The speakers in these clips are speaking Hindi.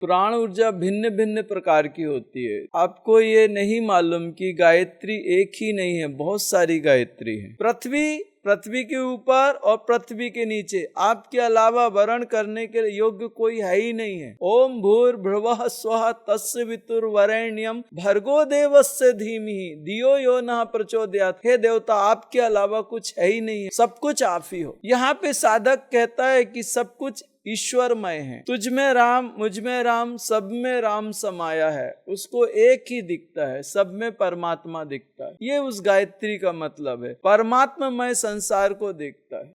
प्राण ऊर्जा भिन्न भिन्न प्रकार की होती है। आपको ये नहीं मालूम कि गायत्री एक ही नहीं है, बहुत सारी गायत्री है। पृथ्वी के ऊपर और पृथ्वी के नीचे आपके अलावा वर्ण करने के योग्य कोई है ही नहीं है। ओम भूर्भुवः स्वः तस्य वितुर्वरेण्यम भर्गो देवस्य धीमहि धियो यो नः प्रचोदयात्। हे देवता, आपके अलावा कुछ है ही नहीं है, सब कुछ आप ही हो। यहाँ पे साधक कहता है कि सब कुछ ईश्वरमय है। तुझ में राम, मुझ में राम, सब में राम समाया है। उसको एक ही दिखता है, सब में परमात्मा दिखता है। ये उस गायत्री का मतलब है, परमात्मामय संसार को देखता है।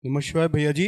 नमस्कार भैया जी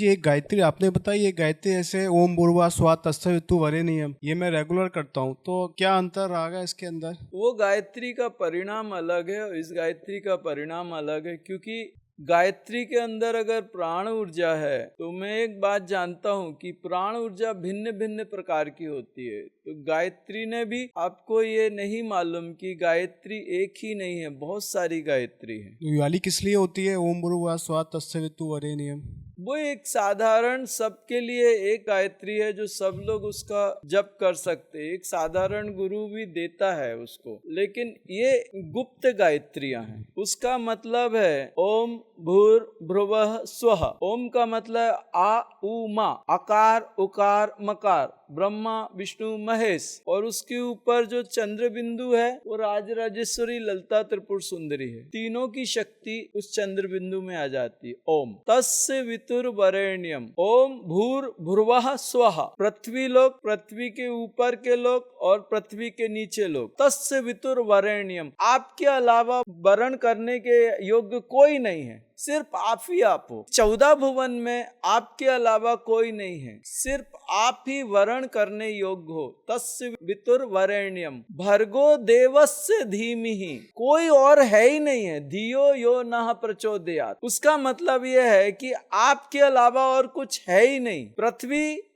एक गायत्री आपने बताई, ये गायत्री ऐसे ओम भूर्भुवः स्वः तत्सवितुर्वरेण्यम, ये मैं रेगुलर करता हूँ, तो क्या अंतर आ गया इसके अंदर? वो गायत्री का परिणाम अलग है और इस गायत्री का परिणाम अलग है, क्योंकि गायत्री के अंदर अगर प्राण ऊर्जा है तो मैं एक बात जानता हूँ कि प्राण ऊर्जा भिन्न भिन्न प्रकार की होती है। तो गायत्री ने भी, आपको ये नहीं मालूम कि गायत्री एक ही नहीं है, बहुत सारी गायत्री है। ये वाली किस लिए होती है ओम भूर्भुवः स्वः तत्सवितुर्वरेण्यम? वो एक साधारण सबके लिए एक गायत्री है जो सब लोग उसका जप कर सकते हैं। एक साधारण गुरु भी देता है उसको, लेकिन ये गुप्त गायत्रियां हैं। उसका मतलब है ओम भूर्भुवः स्वः। ओम का मतलब आ उ मा, आकार उकार मकार, ब्रह्मा विष्णु महेश, और उसके ऊपर जो चंद्र बिंदु है वो राजराजेश्वरी ललिता त्रिपुर सुंदरी है। तीनों की शक्ति उस चंद्र बिंदु में आ जाती है। ओम तस्य वितुर्वरेण्यम, ओम भूर्भुवः स्वः। पृथ्वी लोग, पृथ्वी के ऊपर के लोग और पृथ्वी के नीचे लोग, तस्य वितुर्वरेण्यम, आपके अलावा वर्ण करने के योग्य कोई नहीं है, सिर्फ आप ही आप हो। 14 भुवन में आपके अलावा कोई नहीं है, सिर्फ आप ही वर्ण करने योग्य हो। तस्य वितुर्वरेण्यम भर्गो देवस्य धीमहि, कोई और है ही नहीं है। धियो यो नः प्रचोदयात्, उसका मतलब यह है कि आपके अलावा और कुछ है ही नहीं।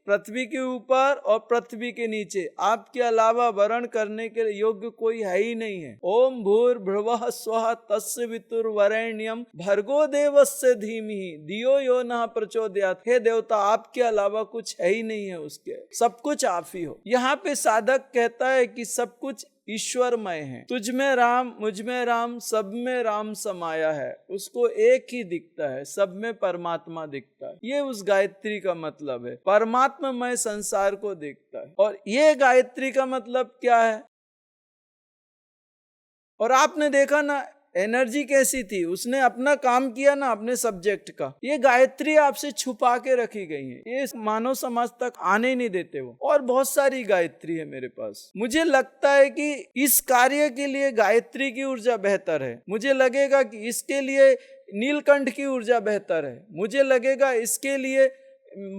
पृथ्वी के ऊपर और पृथ्वी के नीचे आपके अलावा वर्ण करने के योग्य कोई है ही नहीं है। ओम भूर्भुवः स्वः तस्य वितुर्वरेण्यम भर्गो देवस्य धीमहि धियो यो नः प्रचोदयात्। हे देवता, आपके अलावा कुछ है ही नहीं है, उसके सब कुछ आप ही हो। यहाँ पे साधक कहता है कि सब कुछ ईश्वरमय है। तुझ में राम, मुझ में राम, सब में राम समाया है। उसको एक ही दिखता है, सब में परमात्मा दिखता है। ये उस गायत्री का मतलब है, परमात्मामय संसार को देखता है। और ये गायत्री का मतलब क्या है? और आपने देखा ना एनर्जी कैसी थी, उसने अपना काम किया ना अपने सब्जेक्ट का। ये गायत्री आपसे छुपा के रखी गई है, ये मानव समाज तक आने ही नहीं देते वो। और बहुत सारी गायत्री है मेरे पास। मुझे लगता है कि इस कार्य के लिए गायत्री की ऊर्जा बेहतर है। मुझे लगेगा कि इसके लिए नीलकंठ की ऊर्जा बेहतर है। मुझे लगेगा इसके लिए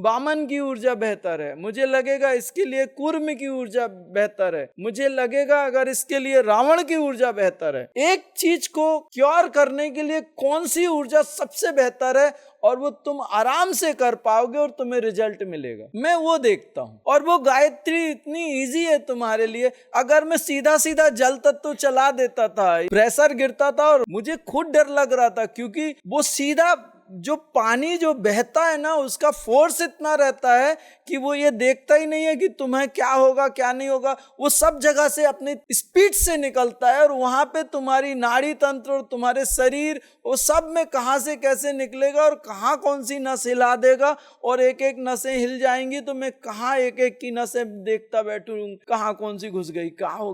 वामन की ऊर्जा बेहतर है। मुझे लगेगा इसके लिए कूर्म की ऊर्जा बेहतर है। मुझे लगेगा अगर इसके लिए रावण की ऊर्जा बेहतर है। एक चीज को क्योर करने के लिए कौन सी ऊर्जा सबसे बेहतर है और वो तुम आराम से कर पाओगे और तुम्हें रिजल्ट मिलेगा, मैं वो देखता हूँ। और वो गायत्री इतनी इजी है तुम्हारे लिए। अगर मैं सीधा सीधा जल तत्व चला देता था, प्रेशर गिरता था और मुझे खुद डर लग रहा था, क्योंकि वो सीधा जो पानी जो बहता है ना, उसका फोर्स इतना रहता है कि वो ये देखता ही नहीं है कि तुम्हें क्या होगा क्या नहीं होगा। वो सब जगह से अपनी स्पीड से निकलता है और वहां पे तुम्हारी नाड़ी तंत्र और तुम्हारे शरीर, वो सब में कहां से कैसे निकलेगा और कहां कौन सी नस हिला देगा, और एक एक नसें हिल जाएंगी तो मैं कहां एक एक की नसें देखता बैठूं, कहां कौन सी घुस गई, कहां हो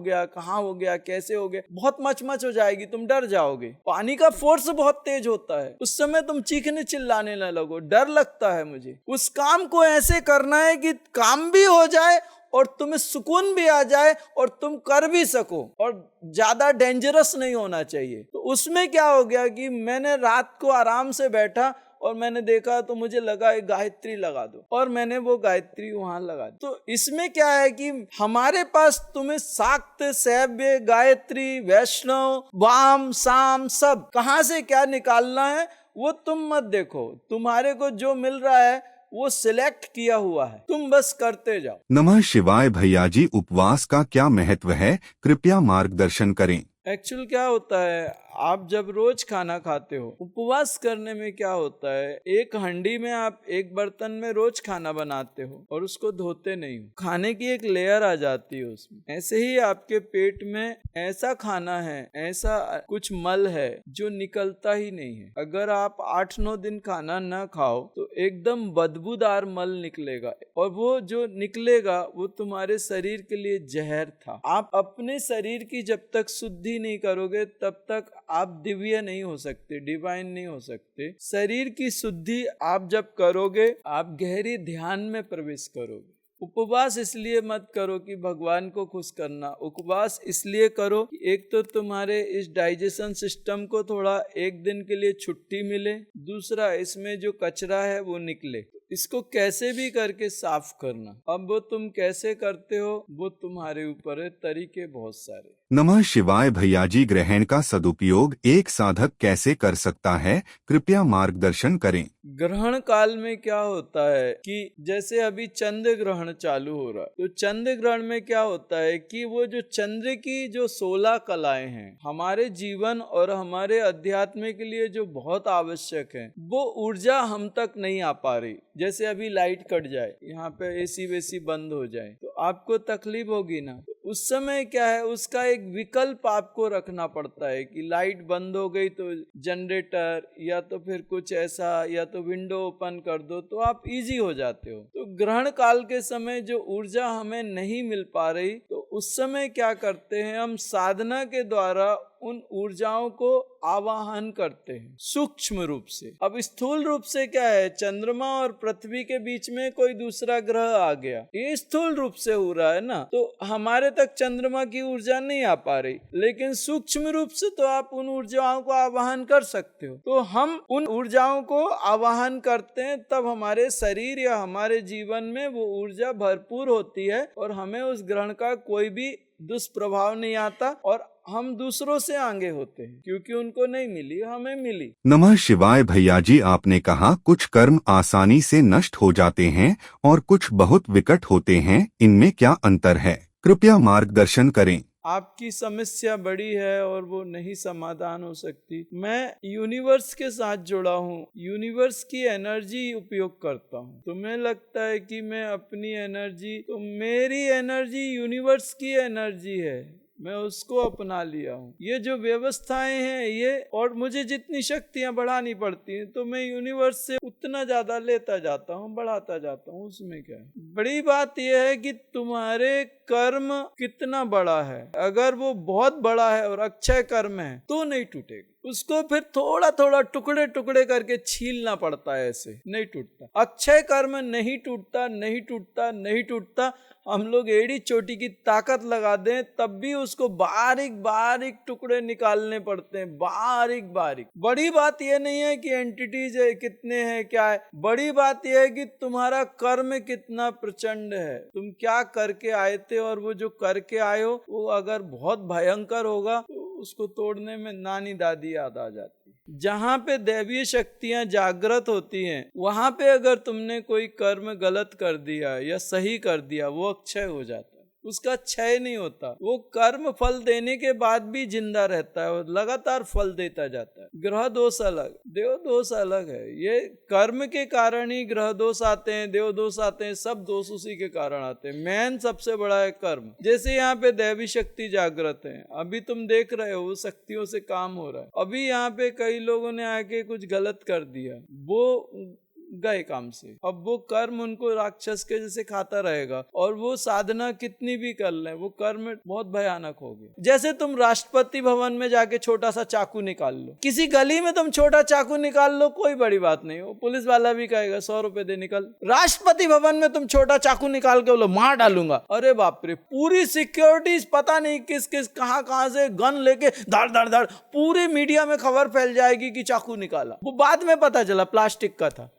गया, कैसे हो गया। बहुत मच हो जाएगी, तुम डर जाओगे। पानी का फोर्स बहुत तेज होता है, उस समय तुम चीखने चिल्लाने न लगो। डर लगता है मुझे। उस काम को ऐसे करना है कि काम भी हो जाए और तुम्हें सुकून भी आ जाए और तुम कर भी सको, और ज्यादा डेंजरस नहीं होना चाहिए। तो उसमें क्या हो गया कि मैंने रात को आराम से बैठा और मैंने देखा तो मुझे लगा एक गायत्री लगा दो, और मैंने वो गायत्री वहां लगा दी। तो इसमें क्या है कि हमारे पास तुम्हें शाक्त, शैव्य, गायत्री, वैष्णव, वाम, साम सब कहां से क्या निकालना है वो तुम मत देखो। तुम्हारे को जो मिल रहा है वो सिलेक्ट किया हुआ है, तुम बस करते जाओ। नमः शिवाय भैया जी, उपवास का क्या महत्व है, कृपया मार्गदर्शन करें। एक्चुअल क्या होता है, आप जब रोज खाना खाते हो, उपवास करने में क्या होता है, एक हंडी में आप एक बर्तन में रोज खाना बनाते हो और उसको धोते नहीं हो, खाने की एक लेयर आ जाती है उसमें। ऐसे ही आपके पेट में ऐसा खाना है, ऐसा कुछ मल है जो निकलता ही नहीं है। अगर आप 8-9 दिन खाना ना खाओ तो एकदम बदबूदार मल निकलेगा, और वो जो निकलेगा वो तुम्हारे शरीर के लिए जहर था। आप अपने शरीर की जब तक शुद्धि नहीं करोगे तब तक आप दिव्य नहीं हो सकते, डिवाइन नहीं हो सकते। शरीर की शुद्धि आप जब करोगे, आप गहरी ध्यान में प्रवेश करोगे। उपवास इसलिए मत करो कि भगवान को खुश करना, उपवास इसलिए करो कि एक तो तुम्हारे इस डाइजेशन सिस्टम को थोड़ा एक दिन के लिए छुट्टी मिले, दूसरा इसमें जो कचरा है वो निकले। इसको कैसे भी करके साफ करना। अब वो तुम कैसे करते हो वो तुम्हारे ऊपर है, तरीके बहुत सारे। नमः शिवाय भैया जी, ग्रहण का सदुपयोग एक साधक कैसे कर सकता है, कृपया मार्गदर्शन करें। ग्रहण काल में क्या होता है कि जैसे अभी चंद्र ग्रहण चालू हो रहा है, तो चंद्र ग्रहण में क्या होता है कि वो जो चंद्र की जो 16 कलाएं हैं, हमारे जीवन और हमारे अध्यात्म के लिए जो बहुत आवश्यक है, वो ऊर्जा हम तक नहीं आ पा रही। जैसे अभी लाइट कट जाए, यहाँ पे एसी वेसी बंद हो जाए तो आपको तकलीफ होगी ना। उस समय क्या है, उसका एक विकल्प आपको रखना पड़ता है कि लाइट बंद हो गई तो जनरेटर या तो फिर कुछ ऐसा, या तो विंडो ओपन कर दो, तो आप इजी हो जाते हो। तो ग्रहण काल के समय जो ऊर्जा हमें नहीं मिल पा रही, तो उस समय क्या करते हैं, हम साधना के द्वारा उन ऊर्जाओं को आवाहन करते हैं सूक्ष्म रूप से। अब स्थूल रूप से क्या है, चंद्रमा और पृथ्वी के बीच में कोई दूसरा ग्रह आ गया, ये स्थूल रूप से हो रहा है ना, तो हमारे तक चंद्रमा की ऊर्जा नहीं आ पा रही, लेकिन सूक्ष्म रूप से तो आप उन ऊर्जाओं को आवाहन कर सकते हो। तो हम उन ऊर्जाओं को आवाहन करते हैं, तब हमारे शरीर या हमारे जीवन में वो ऊर्जा भरपूर होती है और हमें उस ग्रहण का कोई भी दुष्प्रभाव नहीं आता, और हम दूसरों से आगे होते हैं क्योंकि उनको नहीं मिली, हमें मिली। नमः शिवाय भैया जी, आपने कहा कुछ कर्म आसानी से नष्ट हो जाते हैं और कुछ बहुत विकट होते हैं, इनमें क्या अंतर है, कृपया मार्गदर्शन करें। आपकी समस्या बड़ी है और वो नहीं समाधान हो सकती। मैं यूनिवर्स के साथ जुड़ा हूँ, यूनिवर्स की एनर्जी उपयोग करता हूँ। तुम्हें लगता है कि मैं अपनी एनर्जी, तो मेरी एनर्जी यूनिवर्स की एनर्जी है, मैं उसको अपना लिया हूँ। ये जो व्यवस्थाएं हैं ये, और मुझे जितनी शक्तियां बढ़ानी पड़ती हैं तो मैं यूनिवर्स से उतना ज्यादा लेता जाता हूँ, बढ़ाता जाता हूँ। उसमें क्या है, बड़ी बात यह है कि तुम्हारे कर्म कितना बड़ा है। अगर वो बहुत बड़ा है और अक्षय कर्म है तो नहीं टूटेगा, उसको फिर थोड़ा थोड़ा टुकड़े टुकड़े करके छीलना पड़ता है, ऐसे नहीं टूटता। अक्षय कर्म नहीं टूटता, नहीं टूटता, नहीं टूटता। हम लोग एड़ी चोटी की ताकत लगा दें तब भी उसको बारीक बारीक टुकड़े निकालने पड़ते हैं, बारीक बारीक। बड़ी बात यह नहीं है कि एंटिटीज कितने हैं, क्या है, बड़ी बात यह है कि तुम्हारा कर्म कितना प्रचंड है, तुम क्या करके आए थे, और वो जो करके आए हो वो अगर बहुत भयंकर होगा तो उसको तोड़ने में नानी दादी याद आ जाती। जहाँ पे दैवीय शक्तियां जागृत होती हैं, वहां पे अगर तुमने कोई कर्म गलत कर दिया या सही कर दिया, वो अक्षय हो जाता है, उसका क्षय नहीं होता। वो कर्म फल देने के बाद भी जिंदा रहता है और लगातार फल देता जाता है। ग्रह दोष अलग, देव दोष अलग है। ये कर्म के कारण ही ग्रह दोष आते हैं, देव दोष आते हैं, सब दोष उसी के कारण आते हैं। मेन सबसे बड़ा है कर्म। जैसे यहाँ पे दैवी शक्ति जागृत है, अभी तुम देख रहे हो शक्तियों से काम हो रहा है। अभी यहाँ पे कई लोगों ने आके कुछ गलत कर दिया, वो गए काम से, अब वो कर्म उनको राक्षस के जैसे खाता रहेगा, और वो साधना कितनी भी कर ले वो कर्म बहुत भयानक हो गया। जैसे तुम राष्ट्रपति भवन में जाके छोटा सा चाकू निकाल लो, किसी गली में तुम छोटा चाकू निकाल लो, कोई बड़ी बात नहीं, वो पुलिस वाला भी कहेगा 100 रुपए दे निकल। राष्ट्रपति भवन में तुम छोटा चाकू निकाल के बोलो मार डालूंगा, अरे बाप रे, पूरी सिक्योरिटी पता नहीं किस किस कहां से गन लेके धड़ धड़ धड़, पूरी मीडिया में खबर फैल जाएगी कि चाकू निकाला। वो बाद में पता चला प्लास्टिक का था।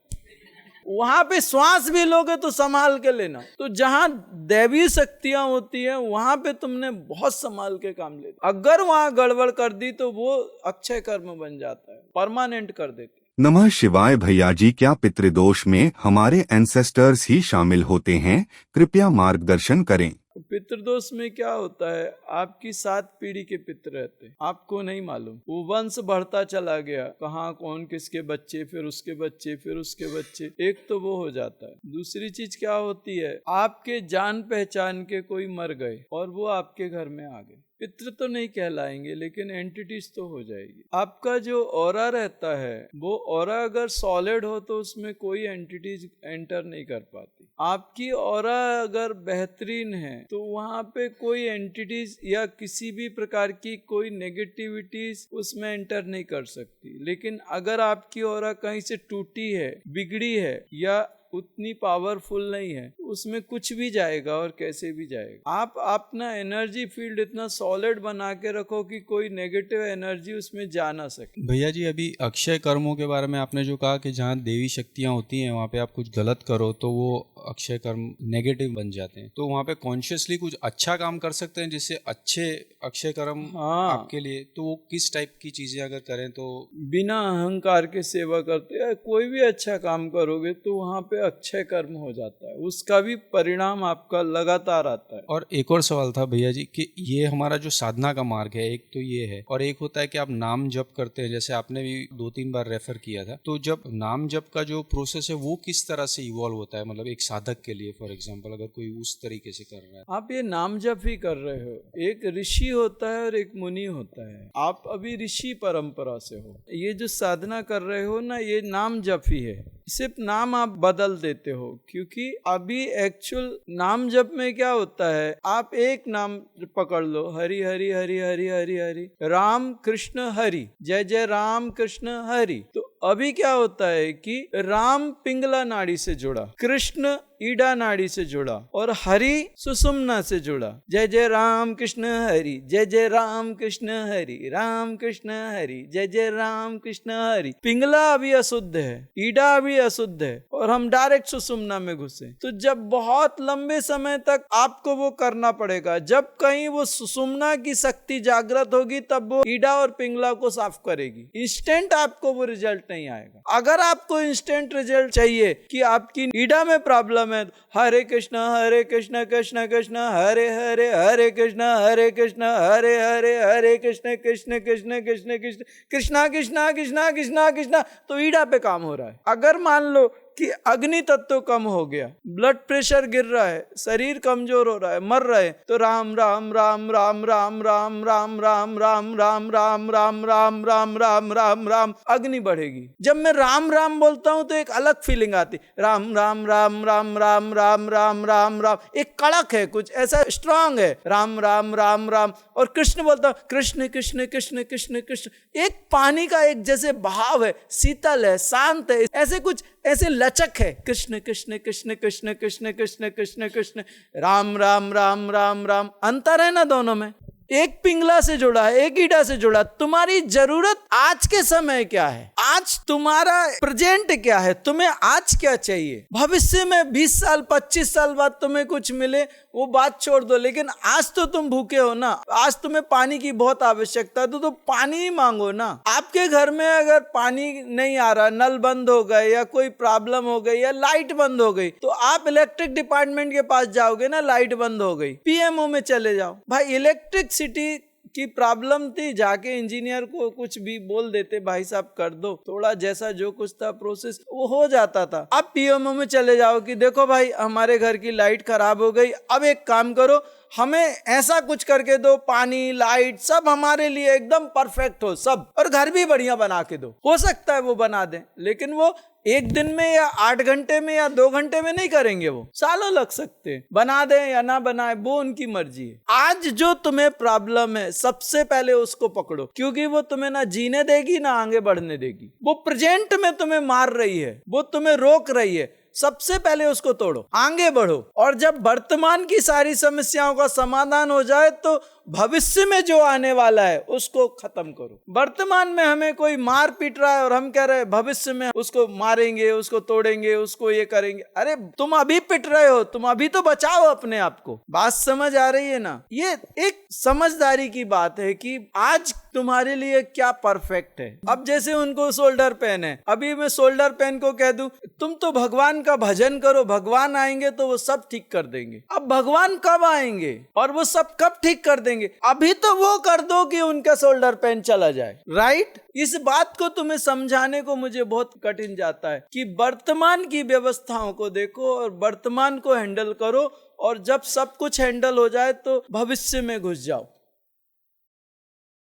वहां पे श्वास भी लोगे तो संभाल के लेना। तो जहां दैवीय शक्तियां होती हैं वहां पे तुमने बहुत संभाल के काम लेना। अगर वहां गड़बड़ कर दी तो वो अक्षय कर्म बन जाता है, परमानेंट कर देते। नमः शिवाय भैया जी, क्या पितृदोष में हमारे एंसेस्टर्स ही शामिल होते हैं? कृपया मार्गदर्शन करें। पितृदोष में क्या होता है, आपकी 7 पीढ़ी के पितृ रहते हैं, आपको नहीं मालूम, वो वंश बढ़ता चला गया, कहाँ कौन किसके बच्चे, फिर उसके बच्चे, फिर उसके बच्चे, एक तो वो हो जाता है। दूसरी चीज क्या होती है, आपके जान पहचान के कोई मर गए और वो आपके घर में आ गए, पितृ तो नहीं कहलाएंगे लेकिन एंटिटीज तो हो जाएगी। आपका जो ऑरा रहता है, वो ऑरा अगर सॉलिड हो तो उसमें कोई एंटिटीज एंटर नहीं कर पाती। आपकी ऑरा अगर बेहतरीन है तो वहाँ पे कोई एंटिटीज या किसी भी प्रकार की कोई नेगेटिविटीज उसमें एंटर नहीं कर सकती। लेकिन अगर आपकी ऑरा कहीं से टूटी है, बिगड़ी है या उतनी पावरफुल नहीं है, उसमें कुछ भी जाएगा और कैसे भी जाएगा। आप अपना एनर्जी फील्ड इतना सॉलिड बना के रखो कि कोई नेगेटिव एनर्जी उसमें जा ना सके। भैया जी, अभी अक्षय कर्मों के बारे में आपने जो कहा कि जहाँ देवी शक्तियाँ होती हैं वहाँ पे आप कुछ गलत करो तो वो अक्षय कर्म नेगेटिव बन जाते हैं, तो वहाँ पे कॉन्शियसली कुछ अच्छा काम कर सकते हैं जिससे अच्छे अक्षय कर्म आपके लिए, तो वो किस टाइप की चीजें अगर करें तो? बिना अहंकार के सेवा करते हैं, कोई भी अच्छा काम करोगे तो वहाँ पे अक्षय कर्म हो जाता है, उसका भी परिणाम आपका लगातार आता है। और एक और सवाल था भैया जी कि ये हमारा जो साधना का मार्ग है, एक तो ये है और एक होता है कि आप नाम जप करते हैं, जैसे आपने भी 2-3 बार रेफर किया था, तो जब नाम जप का जो प्रोसेस है वो किस तरह से इवॉल्व होता है, मतलब एक साधक के लिए फॉर एग्जांपल अगर कोई उस तरीके से कर रहा है? आप ये नाम जप ही कर रहे हो, एक ऋषि होता है और एक मुनि होता है, आप अभी ऋषि परंपरा से हो, ये जो साधना कर रहे हो ना, ये नाम जप ही है, सिर्फ नाम आप बदल देते हो। क्योंकि अभी एक्चुअल नाम जप में क्या होता है, आप एक नाम पकड़ लो, हरि हरि हरि हरि हरि हरि, राम कृष्ण हरि, जय जय राम कृष्ण हरि। तो अभी क्या होता है कि राम पिंगला नाड़ी से जुड़ा, कृष्ण ईडा नाड़ी से जुड़ा और हरि सुषुम्ना से जुड़ा। जय जय राम कृष्ण हरि, जय जय राम कृष्ण हरि, राम कृष्ण हरि, जय जय राम कृष्ण हरि। पिंगला अभी अशुद्ध है, ईडा अभी अशुद्ध है और हम डायरेक्ट सुषुम्ना में घुसे, तो जब बहुत लंबे समय तक आपको वो करना पड़ेगा। जब कहीं वो सुषुम्ना की शक्ति जागृत होगी तब वो ईडा और पिंगला को साफ करेगी। इंस्टेंट आपको वो रिजल्ट नहीं आएगा। अगर आपको इंस्टेंट रिजल्ट चाहिए कि आपकी ईडा में प्रॉब्लम है, हरे कृष्ण कृष्ण कृष्ण हरे हरे, हरे कृष्ण हरे हरे, हरे कृष्ण कृष्ण कृष्ण कृष्ण कृष्ण, कृष्णा कृष्णा कृष्णा कृष्णा कृष्णा, तो ईडा पे काम हो रहा है। अगर मान लो कि अग्नि तत्व कम हो गया, ब्लड प्रेशर गिर रहा है, शरीर कमजोर हो रहा है, मर रहे हैं, तो राम राम राम राम राम राम राम राम राम राम राम राम राम राम राम राम राम, अग्नि बढ़ेगी। जब मैं राम राम बोलता हूं तो एक अलग फीलिंग आती, राम राम राम राम राम राम राम राम राम, एक कड़क है, कुछ ऐसा स्ट्रांग है, राम राम राम राम। और कृष्ण बोलता हूं, कृष्ण कृष्ण कृष्ण कृष्ण कृष्ण, एक पानी का एक जैसे बहाव है, शीतल है, शांत है, ऐसे कुछ ऐसे लचक है, कृष्ण कृष्ण कृष्ण कृष्ण कृष्ण कृष्ण कृष्ण कृष्ण, राम राम राम राम राम। अंतर है ना दोनों में, एक पिंगला से जुड़ा है, एक ईडा से जुड़ा। तुम्हारी जरूरत आज के समय क्या है, आज तुम्हारा प्रेजेंट क्या है, तुम्हें आज क्या चाहिए, भविष्य में 20 साल 25 साल बाद तुम्हें कुछ मिले वो बात छोड़ दो, लेकिन आज तो तुम भूखे हो ना, आज तुम्हें पानी की बहुत आवश्यकता है, तो पानी ही मांगो ना। आपके घर में अगर पानी नहीं आ रहा, नल बंद हो गए या कोई प्रॉब्लम हो गई या लाइट बंद हो गई, तो आप इलेक्ट्रिक डिपार्टमेंट के पास जाओगे ना, लाइट बंद हो गई, पीएमओ में चले जाओ। भाई इलेक्ट्रिक सिटी की प्रॉब्लम थी, जाके इंजीनियर को कुछ भी बोल देते, भाई साहब कर दो, थोड़ा जैसा जो कुछ था प्रोसेस वो हो जाता था। अब पीएमओ में चले जाओ कि देखो भाई हमारे घर की लाइट खराब हो गई, अब एक काम करो, हमें ऐसा कुछ करके दो, पानी लाइट सब हमारे लिए एकदम परफेक्ट हो सब, और घर भी बढ़िया बना के दो। हो सकता है वो बना दें, लेकिन वो एक दिन में या 8 घंटे में या 2 घंटे में नहीं करेंगे, वो सालों लग सकते हैं। बना दें या ना बनाए वो उनकी मर्जी है। आज जो तुम्हें प्रॉब्लम है सबसे पहले उसको पकड़ो, क्योंकि वो तुम्हें ना जीने देगी ना आगे बढ़ने देगी। वो प्रेजेंट में तुम्हें मार रही है, वो तुम्हें रोक रही है, सबसे पहले उसको तोड़ो, आगे बढ़ो। और जब वर्तमान की सारी समस्याओं का समाधान हो जाए तो भविष्य में जो आने वाला है उसको खत्म करो। वर्तमान में हमें कोई मार पीट रहा है और हम कह रहे हैं भविष्य में उसको मारेंगे, उसको तोड़ेंगे, उसको ये करेंगे। अरे तुम अभी पिट रहे हो, तुम अभी तो बचाओ अपने आप को। बात समझ आ रही है ना? ये एक समझदारी की बात है कि आज तुम्हारे लिए क्या परफेक्ट है। अब जैसे उनको शोल्डर पेन है, अभी मैं शोल्डर पेन को कह दूं तुम तो भगवान का भजन करो, भगवान आएंगे तो वो सब ठीक कर देंगे। अब भगवान कब आएंगे और वो सब कब ठीक कर देंगे? अभी तो वो कर दो कि उनका शोल्डर पेन चला जाए, राइट? इस बात को तुम्हें समझाने को मुझे बहुत कठिन जाता है कि वर्तमान की व्यवस्थाओं को देखो और वर्तमान को हैंडल करो, और जब सब कुछ हैंडल हो जाए तो भविष्य में घुस जाओ।